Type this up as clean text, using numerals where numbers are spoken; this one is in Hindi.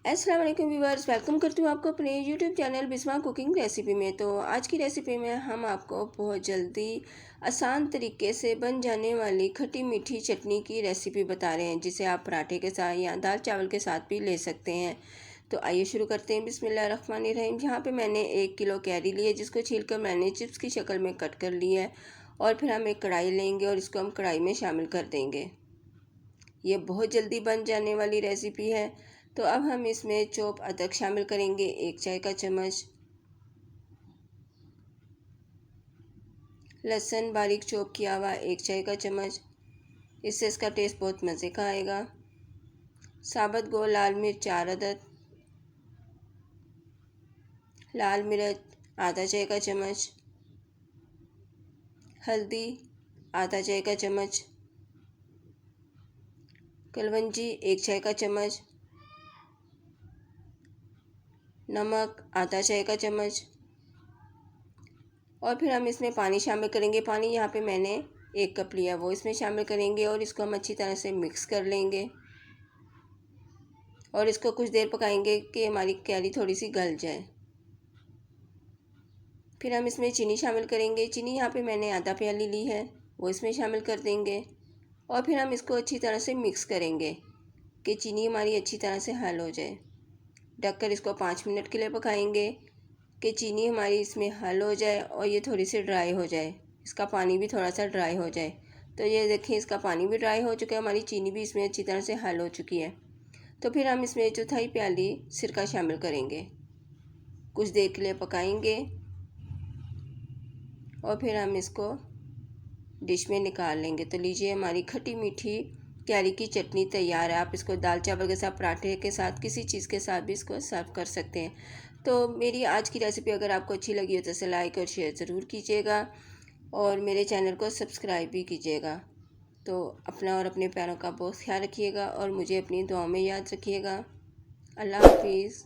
अस्सलाम वालेकुम व्यूवर्स, वेलकम करती हूँ आपको अपने YouTube channel Bisma cooking recipe में। तो आज की रेसिपी में हम आपको बहुत जल्दी आसान तरीके से बन जाने वाली खट्टी मीठी चटनी की रेसिपी बता रहे हैं, जिसे आप पराठे के साथ या दाल चावल के साथ भी ले सकते हैं। तो आइए शुरू करते हैं। बिस्मिल्लाहिर्रहमानिर्रहीम। यहाँ पे मैंने 1 किलो कैरी ली है, जिसको छीलकर मैंने चिप्स की शक्ल में कट कर लिया है। और फिर हम एक कढ़ाई लेंगे और इसको हम कढ़ाई में शामिल कर देंगे। ये बहुत जल्दी बन जाने वाली रेसिपी है। तो अब हम इसमें चॉप अदरक शामिल करेंगे, 1 चाय का चम्मच। लहसुन बारीक चॉप किया हुआ 1 चाय का चम्मच, इससे इसका टेस्ट बहुत मज़े का आएगा। साबुत गोल लाल मिर्च 4 अदद, लाल मिर्च आधा चाय का चम्मच, हल्दी आधा चाय का चम्मच, कलवंजी 1 चाय का चम्मच, नमक आधा चाय का चम्मच। और फिर हम इसमें पानी शामिल करेंगे। पानी यहाँ पे मैंने 1 कप लिया, वो इसमें शामिल करेंगे और इसको हम अच्छी तरह से मिक्स कर लेंगे। और इसको कुछ देर पकाएंगे कि हमारी कैरी थोड़ी सी गल जाए। फिर हम इसमें चीनी शामिल करेंगे। चीनी यहाँ पे मैंने आधा प्याली ली है, वो इसमें शामिल कर देंगे। और फिर हम इसको अच्छी तरह से मिक्स करेंगे कि चीनी हमारी अच्छी तरह से हल हो जाए। ढककर इसको 5 मिनट के लिए पकाएंगे कि चीनी हमारी इसमें हल हो जाए और ये थोड़ी सी ड्राई हो जाए, इसका पानी भी थोड़ा सा ड्राई हो जाए। तो ये देखिए, इसका पानी भी ड्राई हो चुका है, हमारी चीनी भी इसमें अच्छी तरह से हल हो चुकी है। तो फिर हम इसमें 1/4 प्याली सिरका शामिल करेंगे, कुछ देर के लिए पकाएंगे। और फिर हम इसको डिश में निकाल लेंगे। तो लीजिए, हमारी खट्टी मीठी कैरी की चटनी तैयार है। आप इसको दाल चावल के साथ, पराठे के साथ, किसी चीज़ के साथ भी इसको सर्व कर सकते हैं। तो मेरी आज की रेसिपी अगर आपको अच्छी लगी हो तो इसे लाइक और शेयर ज़रूर कीजिएगा और मेरे चैनल को सब्सक्राइब भी कीजिएगा। तो अपना और अपने प्यारों का बहुत ख्याल रखिएगा और मुझे अपनी दुआओं में याद रखिएगा। अल्लाह हाफिज़।